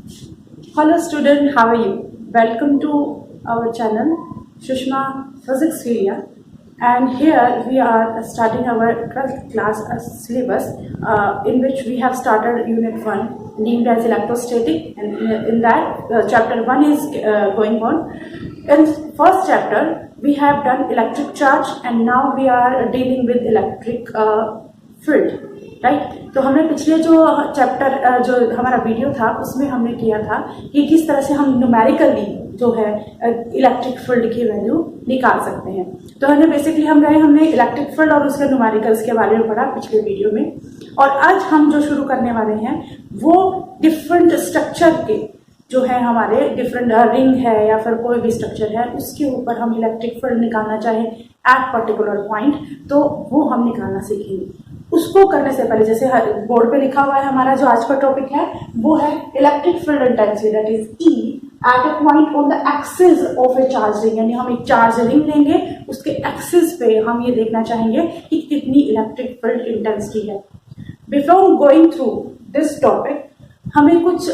Hello student, how are you? Welcome to our channel Shushma Physics Area, and here we are starting our 12th class syllabus in which we have started unit 1 named as electrostatic, and in that chapter 1 is going on. In first chapter we have done electric charge and now we are dealing with electric field. Right तो हमने पिछले जो chapter जो हमारा video था उसमें हमने किया था कि किस तरह से हम न्यूमेरिकली जो है इलेक्ट्रिक फील्ड की वैल्यू निकाल सकते हैं। तो हमने इलेक्ट्रिक फील्ड और उसके न्यूमेरिकल्स के बारे में पढ़ा पिछले वीडियो में, और आज हम जो शुरू करने वाले हैं वो डिफरेंट स्ट्रक्चर के जो है हमारे डिफरेंट रिंग है या फिर कोई भी स्ट्रक्चर है उसके ऊपर हम इलेक्ट्रिक फील्ड निकालना चाहें एट पर्टिकुलर पॉइंट, तो वो हम निकालना सीखेंगे। उसको करने से पहले जैसे बोर्ड पे लिखा हुआ है हमारा जो आज का टॉपिक है वो है electric field intensity, that is E at a point on the axis of A charge ring. यानी हम एक चार्ज रिंग लेंगे, उसके एक्सिस पे हम ये देखना चाहेंगे कि कितनी इलेक्ट्रिक फील्ड इंटेंसिटी है। Before going through this topic हमें कुछ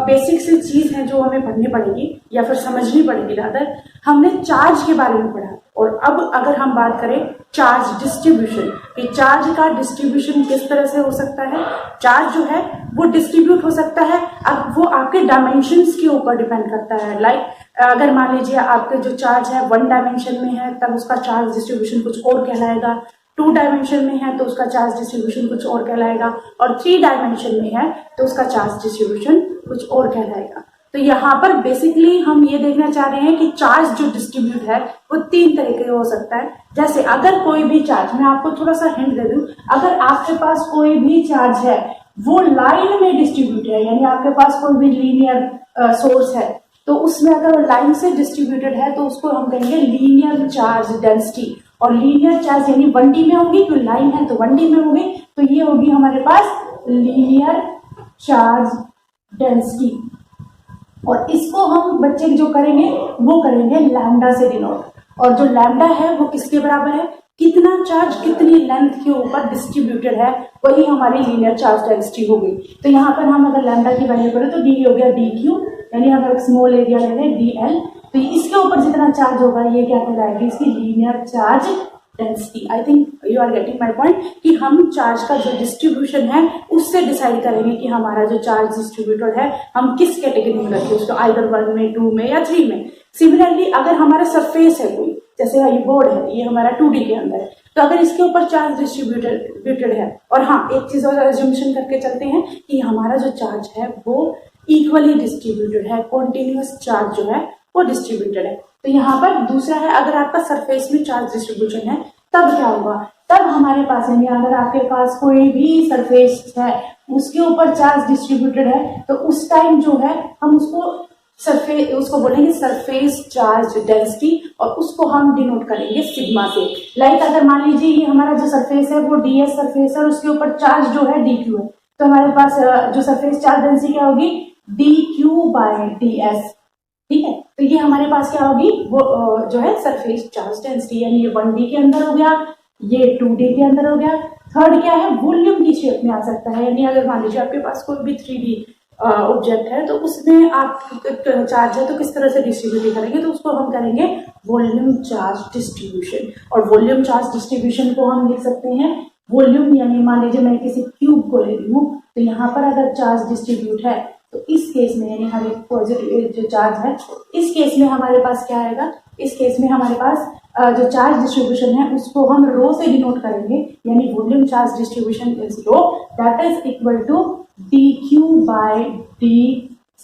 बेसिक सी चीज है जो हमें पढ़नी पड़ेगी या फिर समझनी पड़ेगी। रादर हमने चार्ज के बारे में पढ़ा, और अब अगर हम बात करें चार्ज डिस्ट्रीब्यूशन, कि चार्ज का डिस्ट्रीब्यूशन किस तरह से हो सकता है। चार्ज जो है वो डिस्ट्रीब्यूट हो सकता है, अब वो आपके डायमेंशंस के ऊपर डिपेंड करता है। लाइक अगर मान लीजिए आपके जो चार्ज है 1 डायमेंशन में है तब उसका चार्ज डिस्ट्रीब्यूशन कुछ और कहलाएगा, 2 डायमेंशन में है तो उसका चार्ज डिस्ट्रीब्यूशन कुछ और कहलाएगा, और 3 डायमेंशन में है तो उसका चार्ज डिस्ट्रीब्यूशन कुछ और कहलाएगा। तो यहाँ पर बेसिकली हम ये देखना चाह रहे हैं कि चार्ज जो डिस्ट्रीब्यूट है वो 3 तरीके का हो सकता है। जैसे अगर कोई भी चार्ज, मैं आपको थोड़ा सा हिंट दे दूं, अगर आपके पास कोई भी चार्ज है वो लाइन में डिस्ट्रीब्यूट है, यानी आपके पास कोई भी लीनियर सोर्स है तो उसमें अगर लाइन से डिस्ट्रीब्यूटेड है तो उसको हम कहेंगे लीनियर चार्ज डेंसिटी। और लीनियर चार्ज यानी 1D में होगी, तो लाइन है तो 1D में होगी, तो ये होगी हमारे पास लीनियर चार्ज डेंसिटी। और इसको हम बच्चे जो करेंगे वो करेंगे लैम्डा से डिनोट, और जो लैम्डा है वो किसके बराबर है, कितना चार्ज कितनी लेंथ के ऊपर डिस्ट्रीब्यूटेड है, वही हमारी लीनियर चार्ज डेंसिटी होगी। तो यहाँ पर हम अगर लैम्डा की वैल्यू करें तो डी हो गया dq, यानी हम एक स्मॉल एरिया ले लें dl, तो इसके ऊपर जितना चार्ज होगा ये क्या कहलाएगी, इसकी linear charge density. I think you are getting my point कि हम चार्ज का जो डिस्ट्रीब्यूशन है उससे डिसाइड करेंगे कि हमारा जो चार्ज डिस्ट्रीब्यूटर है हम किस कैटेगरी में रखें, उसको आइदर 1 में, 2 में या 3 में। सिमिलरली अगर हमारा सरफेस है कोई, जैसे ये बोर्ड है, ये हमारा 2D के अंदर है, तो अगर इसके ऊपर चार्ज डिस्ट्रीब्यूटेड है, और हाँ एक चीज और एज्यूम्पशन करके चलते हैं कि हमारा जो चार्ज है वो इक्वली डिस्ट्रीब्यूटेड है, कॉन्टिन्यूअस चार्ज जो है वो डिस्ट्रीब्यूटेड है। तो यहाँ पर दूसरा है अगर आपका सरफेस में चार्ज डिस्ट्रीब्यूशन है तब क्या होगा, तब हमारे पास यानी अगर आपके पास कोई भी सरफेस है उसके ऊपर चार्ज डिस्ट्रीब्यूटेड है तो उस टाइम जो है हम उसको बोलेंगे सरफेस चार्ज डेंसिटी, और उसको हम डिनोट करेंगे सिग्मा से। लाइक अगर मान लीजिए ये हमारा जो सरफेस है वो ds सरफेस है और उसके ऊपर चार्ज जो है dq है, तो हमारे पास जो सरफेस चार्ज डेंसिटी क्या होगी, dq/ds। ठीक है, तो ये हमारे पास क्या होगी, वो जो है सरफेस चार्ज डेंसिटी, यानी ये 1D के अंदर हो गया, ये 2D के अंदर हो गया। थर्ड क्या है, वॉल्यूम की शेप में आ सकता है, यानी अगर मान लीजिए आपके पास कोई भी 3D ऑब्जेक्ट है तो उसमें आप चार्ज है तो किस तरह से डिस्ट्रीब्यूट करेंगे, तो उसको हम करेंगे वॉल्यूम चार्ज डिस्ट्रीब्यूशन। और वॉल्यूम चार्ज डिस्ट्रीब्यूशन को हम लिख सकते हैं वॉल्यूम, यानी मान लीजिए मैं किसी क्यूब को ले रही हूँ तो यहाँ पर अगर चार्ज डिस्ट्रीब्यूट है तो इस केस में यानी हर एक पॉजिटिव जो चार्ज है इस केस में हमारे पास क्या आएगा, इस केस में हमारे पास जो चार्ज डिस्ट्रीब्यूशन है उसको हम रो से डिनोट करेंगे, यानी volume charge distribution is rho, that is equal to dq/d।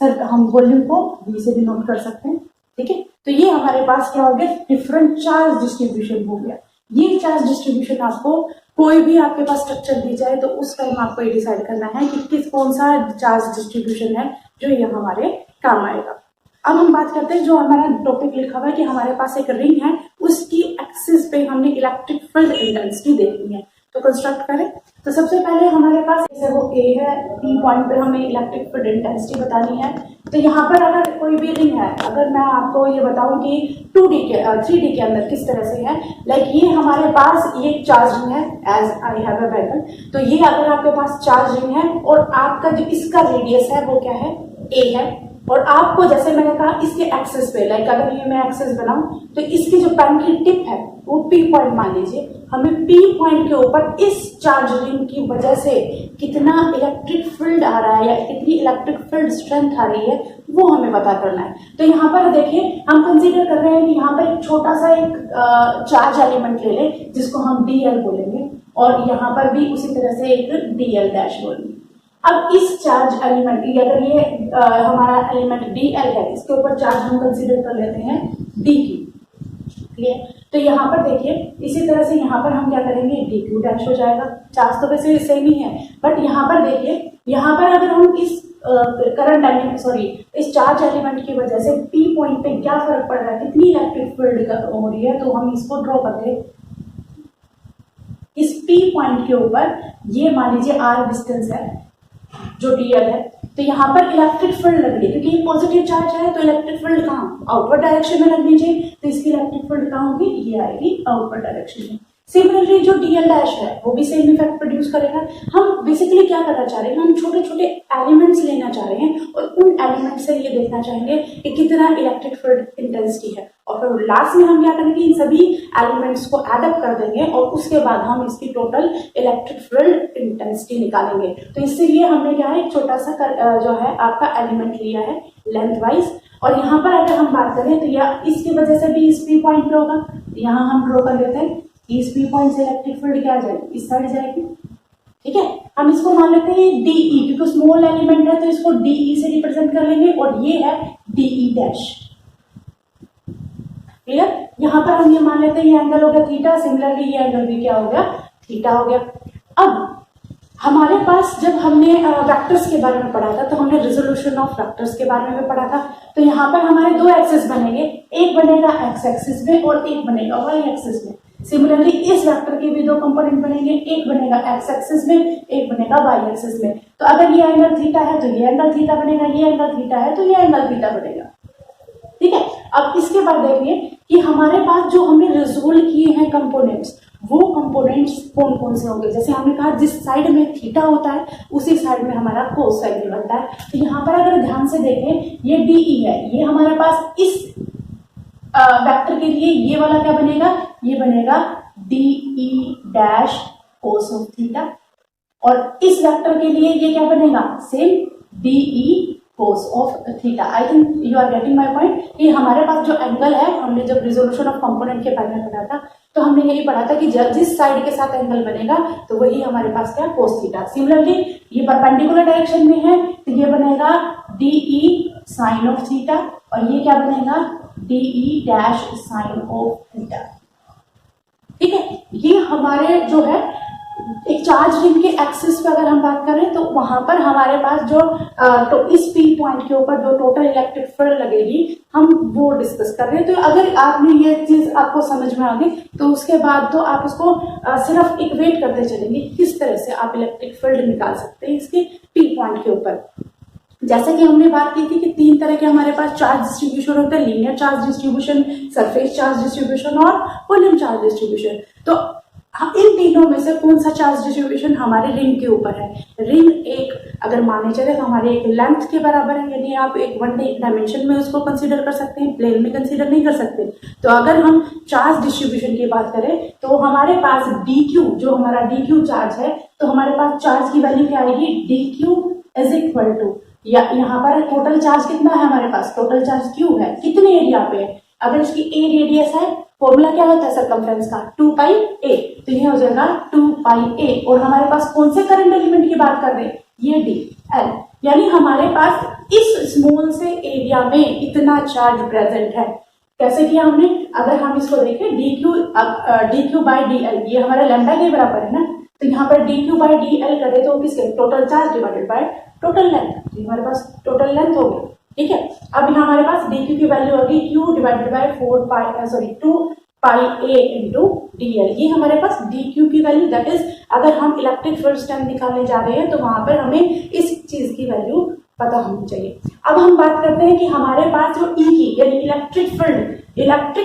Sir हम वॉल्यूम को v से डिनोट कर सकते हैं। ठीक है, तो ये हमारे पास क्या हो गया, डिफरेंट चार्ज डिस्ट्रीब्यूशन हो गया। ये चार्ज डिस्ट्रीब्यूशन आपको कोई भी आपके पास स्ट्रक्चर दी जाए तो उस टाइम आपको ये डिसाइड करना है कि कौन सा चार्ज डिस्ट्रीब्यूशन है जो ये हमारे काम आएगा। अब हम बात करते हैं जो हमारा टॉपिक लिखा हुआ है कि हमारे पास एक रिंग है, उसकी एक्सिस पे हमने इलेक्ट्रिक फील्ड इंटेंसिटी देखनी है, तो कंस्ट्रक्ट करें। तो सबसे पहले हमारे पास जैसे वो ए है, पी पॉइंट पर हमें इलेक्ट्रिक फील्ड इंटेंसिटी बतानी है। तो यहाँ पर अगर कोई भी रिंग है, अगर मैं आपको ये बताऊं कि 3D के अंदर किस तरह से है, लाइक ये हमारे पास ये चार्ज रिंग है, as I have a weapon. तो ये अगर आपके पास चार्ज रिंग है और आपका जो इसका रेडियस है वो क्या है, ए है, और आपको जैसे मैंने कहा इसके एक्सेस पे, लाइक अगर ये मैं एक्सेस बनाऊं तो इसकी जो पेन की टिप है वो पी पॉइंट मान लीजिए, हमें पी पॉइंट के ऊपर इस चार्ज रिंग की वजह से कितना इलेक्ट्रिक फील्ड आ रहा है या कितनी इलेक्ट्रिक फील्ड स्ट्रेंथ आ रही है वो हमें पता करना है। तो यहाँ पर देखिए हम कंसीडर कर रहे हैं कि यहाँ पर एक छोटा सा एक चार्ज एलिमेंट ले लें जिसको हम डीएल बोलेंगे, और यहाँ पर भी उसी तरह से एक डीएल डैश बोलेंगे। अब इस चार्ज एलिमेंट, अगर ये हमारा एलिमेंट डीएल है, इसके ऊपर चार्ज हम कंसीडर कर लेते हैं डी क्यू, क्लियर। तो यहाँ पर देखिए इसी तरह से यहाँ पर हम क्या करेंगे, डी क्यू डैश हो जाएगा। चार्ज तो वैसे सेम ही है, बट यहाँ पर देखिए, यहाँ पर अगर हम इस करंट एलिमेंट इस चार्ज एलिमेंट की वजह से पी पॉइंट पे क्या फर्क पड़ रहा है, कितनी इलेक्ट्रिक फील्ड हो रही है, तो हम इसको ड्रॉ करते हैं। इस पी पॉइंट के ऊपर ये मान लीजिए आर डिस्टेंस है जो डीएल है, तो यहाँ पर इलेक्ट्रिक फील्ड लग रही है, क्योंकि ये पॉजिटिव चार्ज है तो इलेक्ट्रिक फील्ड कहाँ, आउटवर्ड डायरेक्शन में लगनी चाहिए, तो इसकी इलेक्ट्रिक फील्ड कहाँ होगी, ये आएगी आउटवर्ड डायरेक्शन में। सिमिलरली जो डीएल डैश है वो भी सेम इफेक्ट प्रोड्यूस करेगा। हम बेसिकली क्या करना चाह रहे हैं, हम छोटे छोटे एलिमेंट्स लेना चाह रहे हैं और उन एलिमेंट से ये देखना चाहेंगे कि कितना इलेक्ट्रिक फील्ड इंटेंसिटी है, और फिर लास्ट में हम क्या करेंगे, इन सभी एलिमेंट्स को एड अप कर देंगे और उसके बाद हम इसकी टोटल इलेक्ट्रिक फील्ड इंटेंसिटी निकालेंगे। तो इसीलिए हमने क्या है, एक छोटा सा जो है आपका एलिमेंट लिया है लेंथ वाइज, और यहाँ पर अगर हम बात करें तो यह इसकी वजह से भी इस पी पॉइंट पे होगा। यहाँ हम ड्रॉ कर लेते हैं, इस पी पॉइंट से इलेक्ट्रिक फील्ड क्या आ जाएगी, इस साइड जाएगी, ठीक है। हम इसको मान लेते हैं डीई, क्योंकि स्मॉल एलिमेंट है तो इसको डीई से रिप्रेजेंट कर लेंगे, और ये है डीई डैश, क्लियर। यहाँ पर हम ये मान लेते हैं ये एंगल हो गया थीटा, सिमिलरली ये एंगल भी क्या हो गया, थीटा हो गया। अब हमारे पास जब हमने वेक्टर्स के बारे में पढ़ा था तो हमने रिजोल्यूशन ऑफ वेक्टर्स के बारे में पढ़ा था, तो यहाँ पर हमारे दो एक्सिस बनेंगे, एक बनेगा एक्स एक्सिस में और एक बनेगा वाई एक्सिस में। सिमिलरली इस वेक्टर के भी दो कंपोनेंट बनेंगे, एक बनेगा एक्स एक्सिस में, एक बनेगा वाई एक्सिस में। तो अगर ये एंगल थीटा है तो ये एंगल थीटा बनेगा, ये एंगल थीटा है तो ये एंगल थीटा बनेगा, ठीक है। अब इसके बाद देखिए कि हमारे पास जो हमने रिजोल्व किए हैं कंपोनेंट्स, वो कंपोनेंट्स कौन कौन से होंगे। जैसे हमने कहा जिस साइड में थीटा होता है उसी साइड में हमारा कोस एंगल बनता है। तो यहाँ पर अगर ध्यान से देखें, ये डीई है, ये हमारे पास इस वेक्टर के लिए ये वाला क्या बनेगा, ये बनेगा dE dash cos of theta, और इस वेक्टर के लिए ये क्या बनेगा, same dE cos of theta. I think you are getting my point. ये हमारे पास जो एंगल है, हमने जब रिजोल्यूशन ऑफ कंपोनेंट के बारे में पढ़ा था तो हमने यही पढ़ा था कि जिस साइड के साथ एंगल बनेगा तो वही हमारे पास क्या, कोस थीटा। सिमिलरली ये परपेंडिकुलर डायरेक्शन में है तो ये बनेगा डीई साइन ऑफ थीटा, और ये क्या बनेगा, dE dash sine of theta, ठीक है। ये हमारे जो है एक चार्ज रिंग के एक्सिस पे अगर हम बात करें तो वहां पर हमारे पास जो तो इस पी पॉइंट के ऊपर जो टोटल इलेक्ट्रिक फील्ड लगेगी हम वो डिस्कस कर रहे हैं। तो अगर आपने ये चीज आपको समझ में आ गई तो उसके बाद तो आप उसको सिर्फ इक्वेट करते चलेंगे किस तरह से आप इलेक्ट्रिक फील्ड निकाल सकते हैं इसके पी पॉइंट के ऊपर। जैसे कि हमने बात की थी कि तीन तरह के हमारे पास चार्ज डिस्ट्रीब्यूशन होते हैं, linear charge distribution, surface charge distribution और वॉल्यूम चार्ज डिस्ट्रीब्यूशन। तो इन तीनों में से कौन सा चार्ज डिस्ट्रीब्यूशन हमारे रिंग के ऊपर है। रिंग एक अगर माने चले तो हमारे एक लेंथ के बराबर है, यानी आप एक वन डायमेंशन में उसको कंसीडर कर सकते हैं, प्लेन में कंसीडर नहीं कर सकते। तो अगर हम चार्ज डिस्ट्रीब्यूशन की बात करें तो हमारे पास डी क्यू, जो हमारा डी क्यू चार्ज है, तो हमारे पास चार्ज की वैल्यू क्या आएगी, d q is equal to, या यहाँ पर टोटल चार्ज कितना है हमारे पास, टोटल चार्ज क्यू है, कितने एरिया पे है। अगर इसकी ए रेडियस है, फॉर्मूला क्या होता है सर्कमफ्रेंस का, 2 पाई ए, तो ये हो जाएगा 2 पाई ए। और हमारे पास कौन से करंट एलिमेंट की बात कर रहे हैं, ये डी एल, यानी हमारे पास इस स्मॉल से एरिया में इतना चार्ज प्रेजेंट है। कैसे किया हमने, अगर हम इसको देखें D Q by D L, ये हमारा लैम्डा के बराबर है ना, तो यहाँ पर D Q by D L करे तो किसके, total charge divided by total length, तो हमारे पास टोटल लेंथ हो गई, ठीक है। अब यहाँ हमारे पास डी क्यू की वैल्यू होगी Q divided by 2 pi A into D L, ये हमारे पास डी क्यू की वैल्यू। दैट इज अगर हम इलेक्ट्रिक फील्ड स्ट्रेंथ निकालने जा रहे हैं तो वहां पर हमें इस चीज की वैल्यू पता होनी चाहिए। अब हम बात करते हैं कि हमारे पास जो ई की यानी इलेक्ट्रिक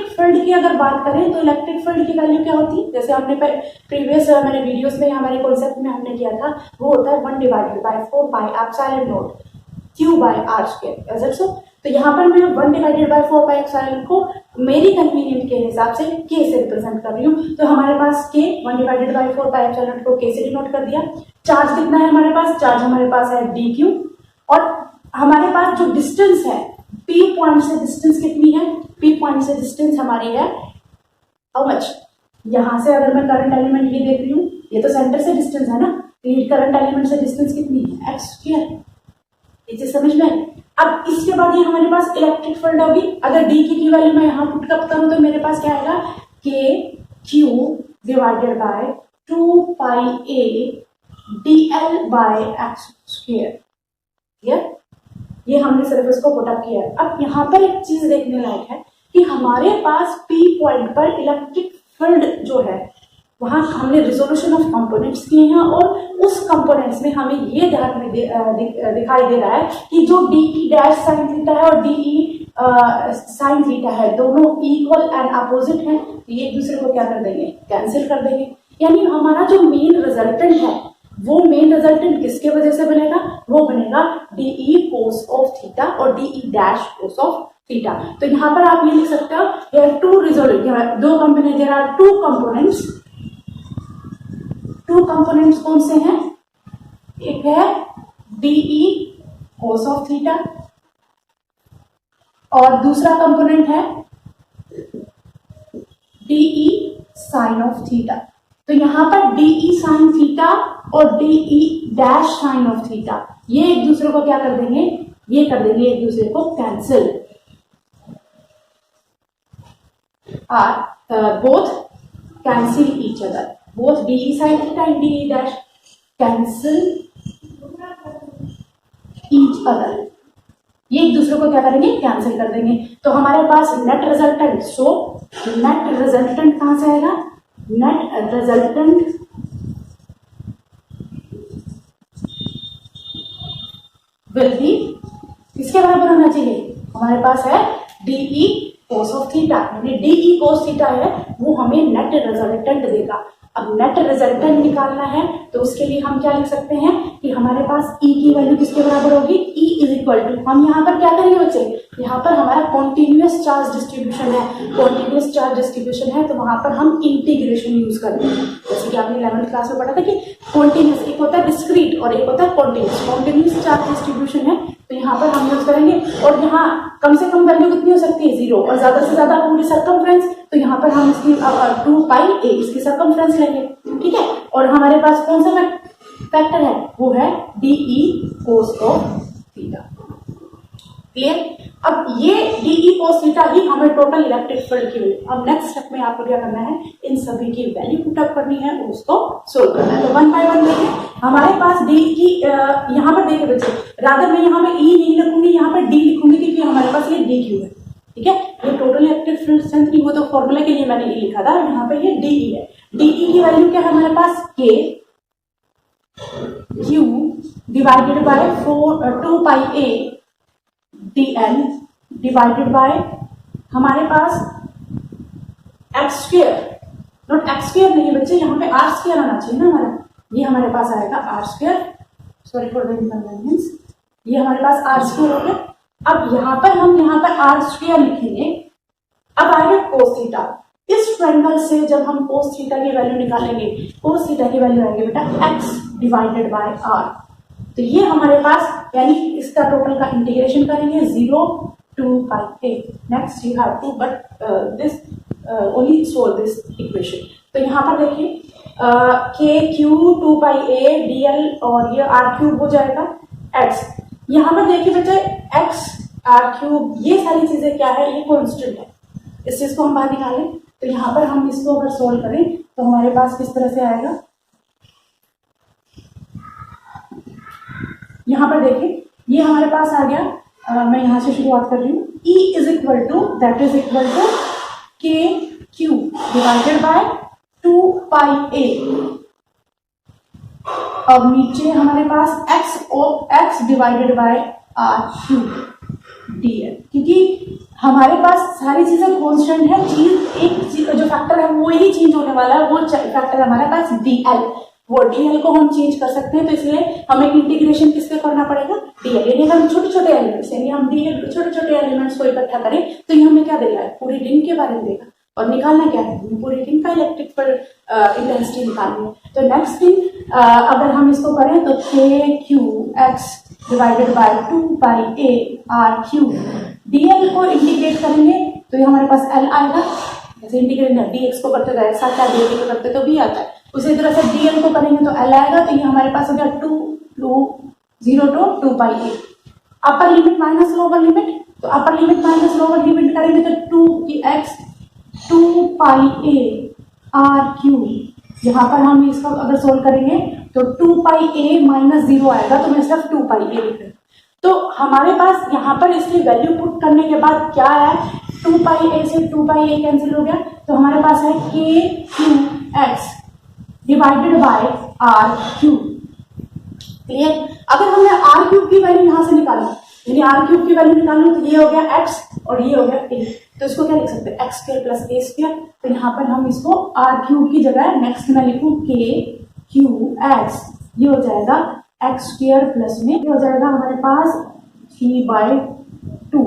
फील्ड की अगर बात करें तो इलेक्ट्रिक फील्ड की वैल्यू क्या होती है, जैसे हमने प्रीवियस मैंने वीडियोस में हमारे कॉन्सेप्ट में हमने किया था, वो होता है 1 divided by 4 pi epsilon not. Q by R square is it so? तो यहाँ पर मैं 1 डिवाइडेड बाय 4 पाई एप्सिलॉन को मेरी कन्वीनियंट के हिसाब से K से रिप्रेजेंट कर रही हूँ। तो हमारे पास K 1 divided by 4 pi epsilon को K से डिनोट कर दिया। चार्ज कितना है हमारे पास? चार्ज हमारे पास है dq और हमारे पास जो डिस्टेंस है P पॉइंट से डिस्टेंस कितनी है? P पॉइंट से डिस्टेंस हमारी है हाउ मच? यहाँ से अगर मैं करंट एलिमेंट ये देख रही हूँ, ये तो सेंटर से डिस्टेंस है ना, तो ये करंट एलिमेंट से डिस्टेंस कितनी है? x square. ये चीज समझ में? अब इसके बाद ये हमारे पास इलेक्ट्रिक फील्ड होगी। अगर डी की वैल्यू मैं यहाँ पुट करूँ तो मेरे पास क्या आएगा? के Q divided by 2 pi A D L by x square. Clear? ये हमने सिर्फ इसको पुट अप किया है। अब यहाँ पर एक चीज देखने लायक है कि हमारे पास पी पॉइंट पर इलेक्ट्रिक फील्ड जो है वहां हमने रिजोल्यूशन ऑफ कंपोनेंट्स किए हैं और उस कंपोनेंट्स में हमें ये ध्यान में दिखाई दे रहा है कि जो D E dash sine theta है और डी ई साइन थीटा है दोनों इक्वल एंड अपोजिट हैं। तो ये एक दूसरे को क्या कर देंगे? कैंसिल कर देंगे। यानी हमारा जो मेन रिजल्टेंट है वो मेन रिजल्टेंट किसके वजह से बनेगा? वो बनेगा D E cos of theta और D E dash cos of theta. तो यहाँ पर आप ये लिख सकते हो here two result दो component, there are two components। Two components कौन से हैं? एक है डीई कोस ऑफ थीटा और दूसरा कंपोनेंट है डीई साइन ऑफ थीटा। तो यहां पर डीई साइन थीटा और dE dash sine of theta ये एक दूसरे को क्या कर देंगे? ये कर देंगे एक दूसरे को cancel. Both cancel each other. both de sin theta and de dash cancel each other। ये एक दूसरे को क्या करेंगे? कैंसिल कर देंगे। तो हमारे पास net resultant, so net resultant कहां से आएगा? नेट रिजल्टेंट विल बी किसके बराबर होना चाहिए? हमारे पास है डीई कोस ऑफ थीटा, यानी डीई कोस थीटा है वो हमें नेट रिजल्टेंट देगा। अब नेट रिजल्टेंट निकालना है तो उसके लिए हम क्या लिख सकते हैं कि हमारे पास E की वैल्यू किसके बराबर होगी? E इज इक्वल टू, हम यहाँ पर क्या करेंगे बच्चे? यहाँ पर हमारा कॉन्टिन्यूअस चार्ज डिस्ट्रीब्यूशन है, कॉन्टिन्यूअस चार्ज डिस्ट्रीब्यूशन है तो वहां पर हम इंटीग्रेशन यूज करते हैं। जैसे कि आपने 11th क्लास में पढ़ा था कि कॉन्टिन्यूअस एक होता है डिस्क्रीट और एक होता है कॉन्टिन्यूअस। कॉन्टिन्यूअस चार्ज डिस्ट्रीब्यूशन है तो यहाँ पर हम यूज करेंगे और यहाँ कम से कम वैल्यू कितनी हो सकती है? 0 और ज्यादा से ज्यादा पूरी सर्कमफ्रेंस। तो यहाँ पर हम इसकी 2 पाई ए इसकी सर्कमफ्रेंस लेंगे, ठीक है। और हमारे पास कौन सा फैक्टर है? वो है DE cos of theta. Clear? अब ये डीई कोस थीटा ही हमें टोटल इलेक्ट्रिक फील्ड की वैल्यू। अब नेक्स्ट स्टेप में आपको क्या करना है? इन सभी की वैल्यू पुट अप करनी है और उसको सोल्व करना है। तो 1 बाय 1 देखिए हमारे पास डी की यहाँ पर देखिए बच्चे, रादर मैं यहाँ पे ई नहीं लिखूंगी, यहाँ पर डी लिखूंगी क्योंकि हमारे पास ये डी क्यू है, ठीक है। ये टोटल इलेक्ट्रिक फील्ड स्ट्रेंथ नहीं, वो तो फॉर्मूला के लिए मैंने ई लिखा था, यहाँ पे ये डीई है। डीई की वैल्यू क्या है हमारे पास? K Q divided by 2 pi A D L divided by हमारे पास X square, not X square नहीं बच्चे, यहाँ पे आर स्क्वायर आना चाहिए ना हमारा। ये हमारे पास आएगा R square, sorry for the inconvenience, ये हमारे पास आर स्क्वायर हो गया। अब यहाँ पर आर स्क्वायर लिखेंगे। अब आएगा कोस थीटा। इस ट्रायंगल से जब हम कोस थीटा की वैल्यू निकालेंगे, कोस थीटा की वैल्यू आएगी बेटा एक्स डिवाइडेड बाय आर। तो ये हमारे पास यानी इसका टोटल का इंटीग्रेशन करेंगे 0 to pi A. Next you have to but this only solve this equation. तो यहाँ पर देखिए K Q 2 pi A D L और ये आर क्यूब हो जाएगा एक्स। यहाँ पर देखिए बच्चे एक्स आर क्यूब ये सारी चीजें क्या है? ये कॉन्स्टेंट है। इस चीज को हम बाहर निकालें तो यहाँ पर हम इसको अगर सोल्व करें तो हमारे पास किस तरह से आएगा? यहाँ पर देखिए ये हमारे पास आ गया। मैं यहाँ से शुरुआत कर रही हूँ। E is equal to that is equal to K Q divided by 2 pi A. अब नीचे हमारे पास x divided by R cube D L, क्योंकि हमारे पास सारी चीजें कांस्टेंट है। चीज एक जो फैक्टर है वो ही चेंज होने वाला है, वो फैक्टर हमारे पास डी एल। वो डीएल को हम चेंज कर सकते हैं, तो इसलिए हमें इंटीग्रेशन किससे करना पड़ेगा, डीएल। यानी अगर हम छोटे छोटे एलिमेंट्स, यानी हम डीएल छोटे छोटे एलिमेंट्स को इकट्ठा करें तो ये हमें क्या देगा, पूरे रिंग के बारे में देगा, और निकालना क्या है, पूरे रिंग का इलेक्ट्रिक फील्ड इंटेंसिटी निकालनी है। तो नेक्स्ट थिंग अगर हम इसको करें तो के Q X divided by 2 pi A R Q, DL को इंटीग्रेट करेंगे तो ये हमारे पास एल आएगा, जैसे इंटीग्रेट डीएक्स को करते तो एक्स आता है, डीएल को करते तो बी आता है, उसी तरह से डीएल को करेंगे तो एल आएगा, तो ये हमारे पास हो गया 0 to 2 pi A. Upper limit minus lower limit, तो upper limit minus lower limit करेंगे तो 2 की X 2 pi A R Q, यहाँ पर हम इसको अगर सोल्व करेंगे तो 2 पाई ए माइनस 0 आएगा, तो मैं सिर्फ 2 पाई ए लिख रही हूँ। तो हमारे पास यहाँ पर इसकी वैल्यू पुट करने के बाद क्या है, 2 पाई ए से 2 पाई ए कैंसिल हो गया, तो हमारे पास है K Q X divided by R Q. Clear? अगर हमने आर क्यूब की वैल्यू यहाँ से निकाली, यानी आर क्यूब की वैल्यू निकालू, तो ये हो गया एक्स और ये हो गया ए, तो इसको क्या लिख सकते हैं, एक्स स्क्वायर प्लस ए स्क्वायर। तो यहाँ पर हम इसको आर क्यूब की जगह नेक्स्ट में लिखूं के क्यू एक्स, ये हो जाएगा एक्स स्क्वायर प्लस में ये हो जाएगा हमारे पास 3/2।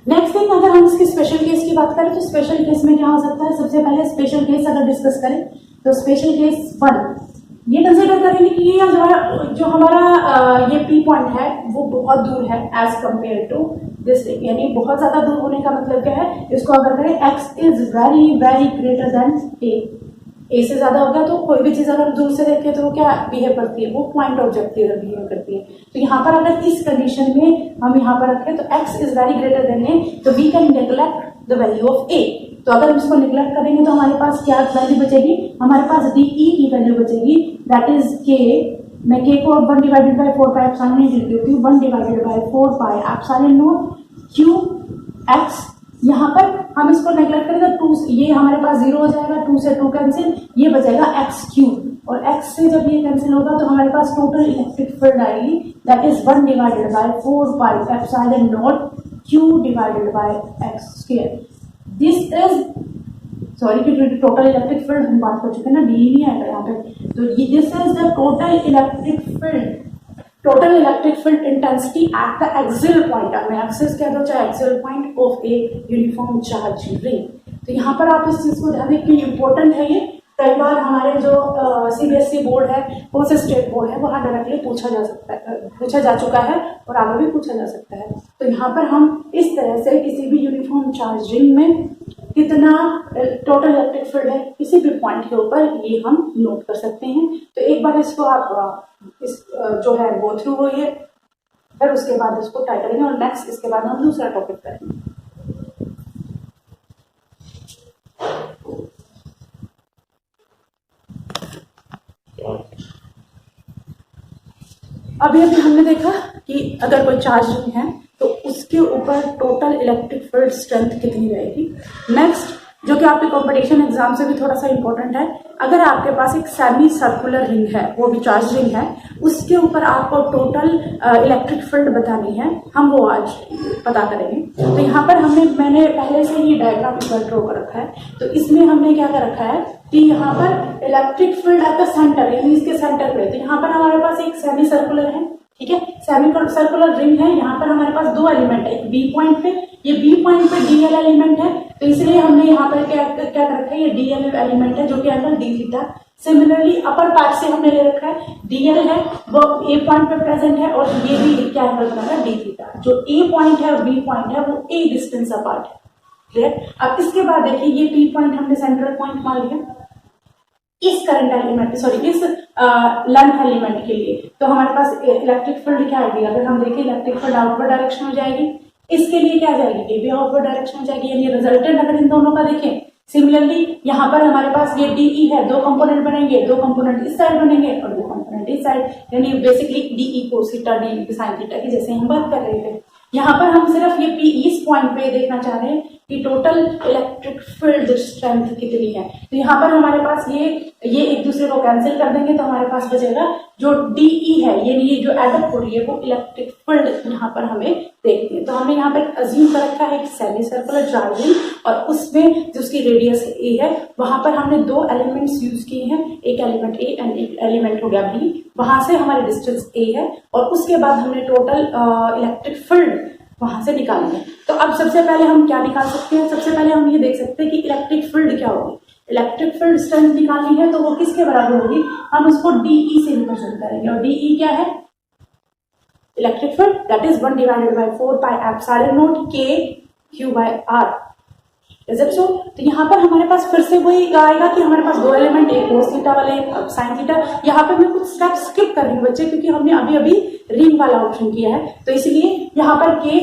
नेक्स्ट थिंग, अगर हम इसकी स्पेशल केस की बात करें तो स्पेशल केस में क्या हो सकता है, सबसे पहले स्पेशल केस अगर डिस्कस करें तो स्पेशल केस 1 ये कंसिडर करेंगे कि ये जो हमारा ये पी पॉइंट है वो बहुत दूर है एज कंपेयर टू दिस, यानी बहुत ज्यादा दूर होने का मतलब क्या है, इसको अगर करें X is very very greater than A से ज्यादा हो गया तो कोई भी चीज अगर दूर से देखें तो वो क्या बिहेव करती है, वो पॉइंट ऑब्जेक्ट की तरह बिहेव करती है। तो यहाँ पर अगर इस कंडीशन में हम यहाँ पर रखें तो X is very greater than A, तो we can neglect the value of A. तो अगर हम इसको निगलेक्ट करेंगे तो हमारे पास क्या वैल्यू बचेगी, हमारे पास डी ई की वैल्यू बचेगी, दैट इज के, मैं के को 1 divided by 4 pi epsilon not लिख देती हूँ, 1 divided by 4 pi epsilon not Q x. यहाँ पर हम इसको नेगलेक्ट करेंगे तो 2, ये हमारे पास 0 हो जाएगा, 2 से 2 कैंसिल, ये बचेगा एक्स क्यूब, और x से जब ये कैंसिल होगा तो हमारे पास टोटल इलेक्ट्रिक फील्ड आएगी, that is 1 divided by 4 pi epsilon not Q divided bye x square. This is sorry कि टोटल इलेक्ट्रिक फील्ड हम बात कर चुके हैं ना, डी नहीं आएगा यहाँ पे, तो ये this is the total electric field, total electric field intensity at the axial point, मैं एक्सिस कह दो चाहे axial point of a uniform charge ring. तो यहाँ पर आप इस चीज को ध्यान दें कि इम्पोर्टेंट है ये, कई बार हमारे जो सीबीएसई बोर्ड है, कौन से स्टेट बोर्ड है, वहाँ डायरेक्टली पूछा जा सकता है, पूछा जा चुका है और आगे भी पूछा जा सकता है। तो यहाँ पर हम इस तरह से किसी भी यूनिफॉर्म चार्ज रिंग में कितना टोटल इलेक्ट्रिक फील्ड है किसी भी पॉइंट के ऊपर ये हम नोट कर सकते हैं। तो एक बार इसको आप इस जो है गो थ्रू होइए, फिर उसके बाद इसको ट्राई करेंगे और नेक्स्ट इसके बाद हम दूसरा टॉपिक करेंगे। अभी हमने देखा कि अगर कोई चार्ज रिंग है तो उसके ऊपर टोटल इलेक्ट्रिक फील्ड स्ट्रेंथ कितनी रहेगी। नेक्स्ट, जो कि आपके कॉम्पिटिशन एग्जाम से भी थोड़ा सा इंपॉर्टेंट है, अगर आपके पास एक सेमी सर्कुलर रिंग है, वो भी चार्ज रिंग है, उसके ऊपर आपको टोटल इलेक्ट्रिक फील्ड बतानी है, हम वो आज पता करेंगे। तो यहाँ पर मैंने पहले से ही डायग्राम ड्रॉ कर रखा है, तो इसमें हमने क्या कर रखा है कि यहाँ पर electric field at the centre, यानी इसके सेंटर पे, तो यहाँ पर हमारे पास एक सेमी सर्कुलर है, ठीक है, सेमी सर्कुलर रिंग है, यहाँ पर हमारे पास 2 एलिमेंट है, एक बी पॉइंट पे, ये बी पॉइंट पे डीएल एलिमेंट है, तो इसलिए हमने यहाँ पर क्या कर रखा है, ये डीएल एलिमेंट है जो कि angle D theta. Similarly upper part से हमने ले रखा है डीएल है, वो ए पॉइंट पे प्रेजेंट है और ये भी क्या एंगल बना है, डी थीटा। जो ए पॉइंट है और बी पॉइंट है वो ए डिस्टेंस अपार्ट है। क्लियर? अब इसके बाद देखिए ये पी पॉइंट हमने सेंट्रल पॉइंट मान लिया इस करंट एलिमेंट, सॉरी इस लेंथ एलिमेंट के लिए, तो हमारे पास इलेक्ट्रिक फील्ड क्या आएगी, अगर हम देखें इलेक्ट्रिक फील्ड आउटवर्ड डायरेक्शन में जाएगी, इसके लिए क्या जाएगी, ये भी आउटवर्ड डायरेक्शन में जाएगी, यानी रिजल्टेंट अगर इन दोनों का देखें। सिमिलरली यहाँ पर हमारे पास ये डीई है, 2 कंपोनेंट बनेंगे, 2 कंपोनेंट इस साइड बनेंगे और 2 कंपोनेंट इस साइड, यानी basically DE cos theta D sine theta की जैसे हम बात कर रहे थे। यहाँ पर हम सिर्फ ये पी इस पॉइंट पे देखना चाह रहे हैं कि टोटल इलेक्ट्रिक फील्ड स्ट्रेंथ कितनी है। तो यहाँ पर हमारे पास ये एक दूसरे को कैंसिल कर देंगे, तो हमारे पास बचेगा जो DE है, ये जो एडअप हो रही है वो इलेक्ट्रिक फील्ड यहाँ पर हमें देखती है। तो हमने यहाँ पर अज्यूम कर रखा है एक सेमी सर्कुलर चार्जिंग, और उसमें जो उसकी रेडियस A है वहां पर हमने दो एलिमेंट्स यूज किए हैं, एक एलिमेंट A एंड एक एलिमेंट हो गया B। वहां से हमारी डिस्टेंस A है और उसके बाद हमने टोटल इलेक्ट्रिक फील्ड वहां से निकाली है। तो अब सबसे पहले हम क्या निकाल सकते हैं, सबसे पहले हम ये देख सकते हैं कि इलेक्ट्रिक फील्ड क्या होगी। इलेक्ट्रिक फील्ड स्ट्रेंथ निकालनी है तो वो किसके बराबर होगी, हम उसको DE से रिप्रेजेंट करेंगे, और DE क्या है, electric field that is 1 divided by 4 pi epsilon naught K Q बाय R। Is it so? तो यहाँ पर हमारे पास फिर से वही आएगा कि हमारे पास दो एलिमेंट, एक कोस थीटा वाले एक साइन थीटा। यहाँ पे मैं कुछ स्टेप स्किप कर रही हूँ बच्चे, क्योंकि हमने अभी अभी रिंग वाला ऑप्शन किया है, तो इसलिए यहाँ पर K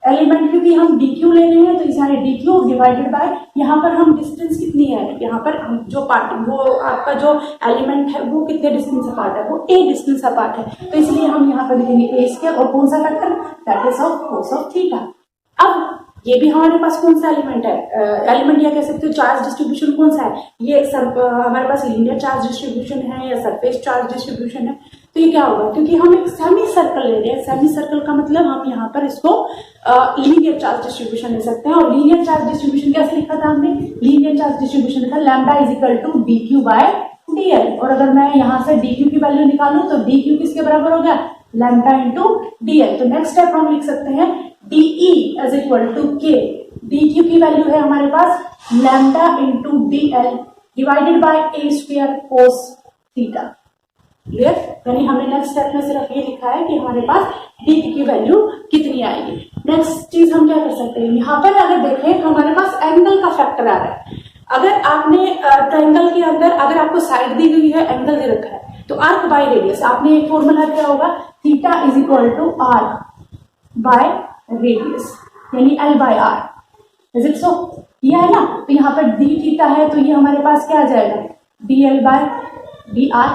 एलिमेंट, क्योंकि हम DQ ले रहे हैं तो इस DQ डिवाइडेड बाय यहाँ पर हम डिस्टेंस कितनी है, यहाँ पर हम जो पार्ट वो आपका जो एलिमेंट है वो कितने डिस्टेंस अपार्ट है, वो A डिस्टेंस अपार्ट है, तो इसलिए हम यहाँ पर लिखेंगे A स्क्वायर और कौन सा factor, that is of cos of theta. अब ये भी हमारे पास कौन सा एलिमेंट है, एलिमेंट या कह सकते हो चार्ज डिस्ट्रीब्यूशन कौन सा है, ये हमारे पास लीनियर चार्ज डिस्ट्रीब्यूशन है या सरफेस चार्ज डिस्ट्रीब्यूशन है। तो ये क्या होगा, क्योंकि हम एक सेमी सर्कल ले रहे हैं, सेमी सर्कल का मतलब हम यहाँ पर इसको लीनियर चार्ज डिस्ट्रीब्यूशन ले सकते हैं। और लीनियर चार्ज डिस्ट्रीब्यूशन कैसे लिखा था हमने, लीनियर चार्ज डिस्ट्रीब्यूशन लिखा lambda is equal to DQ by DL, और अगर मैं यहाँ से DQ की वैल्यू निकालूं तो DQ किसके बराबर हो गया, लैम्डा इंटू DL। तो नेक्स्ट स्टेप हम लिख सकते हैं DE is equal to K, DQ की वैल्यू है हमारे पास lambda into DL divided by A square cos theta. Clear? यानी हमने नेक्स्ट स्टेप में सिर्फ ये लिखा है कि हमारे पास DQ की वैल्यू कितनी आएगी। नेक्स्ट चीज हम क्या कर सकते हैं, यहाँ पर अगर देखें तो हमारे पास एंगल का फैक्टर आ रहा है। अगर आपने ट्रायंगल के अंदर अगर आपको साइड दी गई है, एंगल दे रखा है, तो आर्क बाय रेडियस, आपने एक फॉर्मूला क्या होगा, theta is equal to arc by radius, यानी L बाय R। Is it so? ये है ना, तो यहाँ पर D थीटा है तो ये हमारे पास क्या आ जाएगा, DL बाय DR।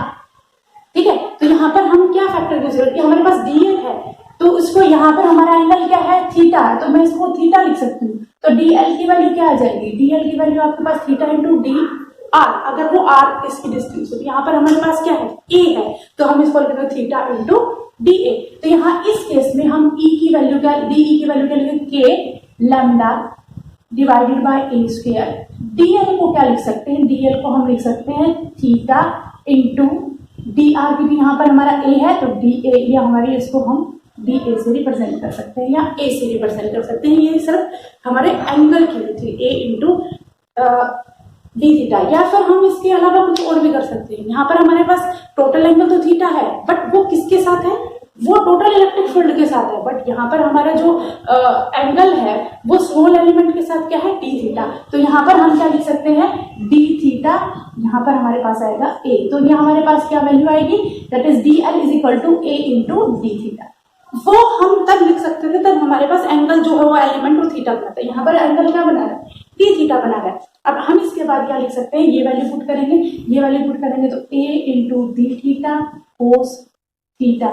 ठीक है, तो यहाँ पर हम क्या फैक्टर की जरूरत है, हमारे पास DL है तो इसको यहाँ पर हमारा एंगल क्या है, थीटा है, तो मैं इसको थीटा लिख सकती हूँ। तो DL की वैल्यू क्या आ जाएगी, DL की वैल्यू आपके पास थीटा इंटू DR, अगर वो R इसकी डिस्टेंस हो, तो यहाँ पर हमारे पास क्या है, A है, तो हम इसको लिखेंगे थीटा इंटू DA। तो यहाँ इस केस में हम E की वैल्यू क्या, DE की वैल्यू क्या लिखेंगे, K lambda divided by A square. DL को क्या लिख सकते हैं, DL को हम लिख सकते हैं थीटा इंटू DR, की भी यहाँ पर हमारा A है तो DA, या हमारी इसको हम DA से रिप्रेजेंट कर सकते हैं या A से रिप्रेजेंट कर सकते हैं। ये सिर्फ हमारे एंगल की थी A इंटू D थीटा, या फिर हम इसके अलावा कुछ और भी कर सकते हैं। यहाँ पर हमारे पास टोटल एंगल तो थीटा है, बट वो किसके साथ है, वो टोटल इलेक्ट्रिक फील्ड के साथ है, बट यहाँ पर हमारा जो एंगल है वो स्मॉल एलिमेंट के साथ क्या है, D थीटा। तो यहाँ पर हम क्या लिख सकते हैं, D थीटा, यहाँ पर हमारे पास आएगा A, तो ये हमारे पास क्या वैल्यू आएगी, that is DL is equal to A into D theta. वो हम तब लिख सकते थे तब हमारे पास एंगल जो है वो एलिमेंट और थीटा बनाता है। यहाँ पर एंगल क्या बना रहा है, D थीटा बना रहा है। अब हम इसके बाद क्या लिख सकते हैं, ये वैल्यू पुट करेंगे, ये वैल्यू पुट करेंगे तो A into D theta cos theta,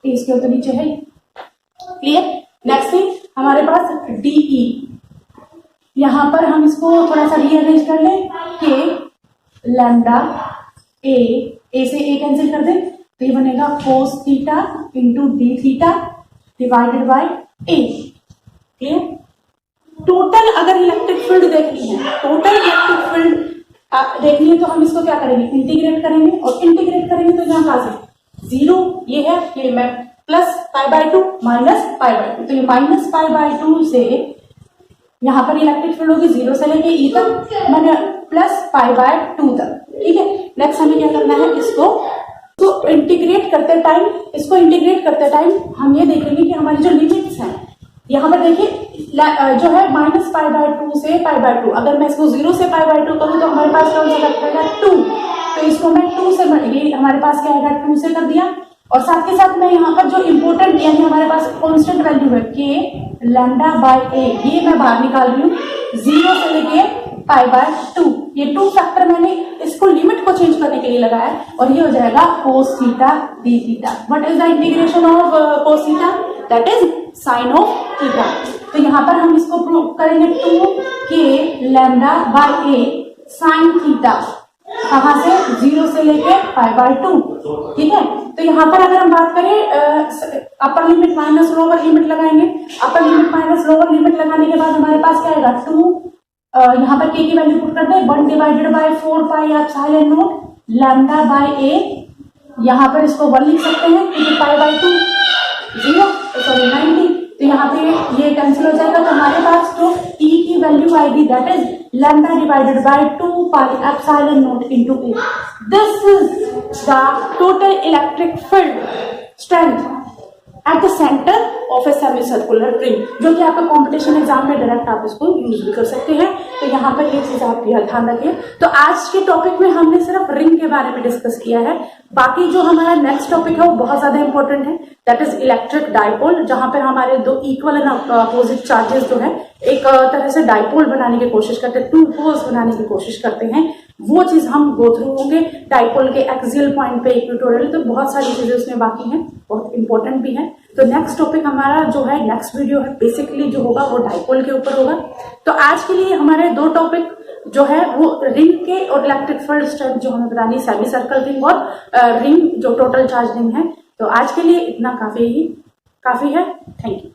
इसके तो नीचे है। क्लियर? नेक्स्ट थिंग हमारे पास DE, यहाँ पर हम इसको थोड़ा सा रीअरेंज कर लें, K लैम्डा A से A कैंसिल कर दें तो ये बनेगा cos theta into D theta divided by A। Clear? Total अगर इलेक्ट्रिक फील्ड देखनी है, टोटल इलेक्ट्रिक फील्ड देखनी है तो हम इसको क्या करेंगे, इंटीग्रेट करेंगे, और इंटीग्रेट करेंगे तो यहाँ कहां से 0 ये है, ये मैं plus pi by 2 minus pi by 2, तो ये माइनस पाई बाय 2 से यहाँ पर इलेक्ट्रिक फील्ड होगी 0 से लेके E तक, मैंने प्लस पाई बाय 2 तक। ठीक है, नेक्स्ट हमें क्या करना है, इसको तो इंटीग्रेट करते टाइम, इसको इंटीग्रेट करते टाइम हम ये देखेंगे कि हमारी जो लिमिट्स हैं, यहाँ पर देखिए जो है माइनस पाई बाय 2 से पाई बाय 2, अगर मैं इसको 0 से पाई बाय 2 करूँ तो हमारे पास कौन सा फैक्टर है 2, तो इसको मैं 2 से, ये हमारे पास क्या आएगा 2 से कर दिया, और साथ के साथ में यहाँ पर जो इम्पोर्टेंट यानी हमारे पास कांस्टेंट वैल्यू है K लैम्डा बाय A, ये मैं बाहर निकाल रही हूँ 0 से लेके पाई बाय 2, ये 2 फैक्टर मैंने इसको लिमिट को चेंज करने के लिए लगाया, और ये हो जाएगा cos theta D theta. What is the integration of cos theta, that is sine of theta. तो यहाँ पर हम इसको प्रूव करेंगे 2k lambda by A sine theta, कहाँ से 0 से लेके π/2, ठीक है। तो यहाँ पर अगर हम बात करें upper limit minus lower limit लगाएंगे, upper limit minus lower limit लगाने के बाद हमारे पास क्या आएगा 2, यहाँ पर k की वैल्यू पुट करते हैं 1 डिवाइडेड बाय 4πε0 लैम्डा बाय ए, यहाँ पर इसको 1 लिख सकते हैं क्योंकि π/2 0 सॉरी 90, तो यहाँ पे ये कैंसिल हो जाएगा। तो हमारे पास जो E की वैल्यू आएगी that is lambda divided by 2πε0 into A. This is the total electric field strength at the centre of a semi circular ring, जो कि आपका कंपटीशन एग्जाम में डायरेक्ट आप इसको यूज भी कर सकते हैं। तो यहाँ पर ये चीज आप ध्यान रखिए। तो आज के टॉपिक में हमने सिर्फ रिंग के बारे में डिस्कस किया है, बाकी जो हमारा नेक्स्ट टॉपिक है वो बहुत ज्यादा इंपॉर्टेंट है, दैट इज इलेक्ट्रिक डाइपोल, जहां पर हमारे दो इक्वल एंड अपोजिट चार्जेस जो है एक तरह से डाइपोल बनाने की कोशिश करते हैं, टू पोल्स बनाने की कोशिश करते हैं, वो चीज हम गो थ्रू होंगे। डाइपोल के एक्सियल पॉइंट पे इक्वेटोरियल, तो बहुत सारी चीजें उसमें बाकी हैं, बहुत इंपॉर्टेंट भी है। तो नेक्स्ट टॉपिक हमारा जो है नेक्स्ट वीडियो है बेसिकली जो होगा वो डाइपोल के ऊपर होगा। तो आज के लिए हमारे दो टॉपिक जो है वो रिंग के और इलेक्ट्रिक फील्ड स्ट्रेंथ जो हमें बतानी, सेमी सर्कल रिंग और रिंग जो टोटल चार्ज रिंग है। तो आज के लिए इतना काफी है। Thank you.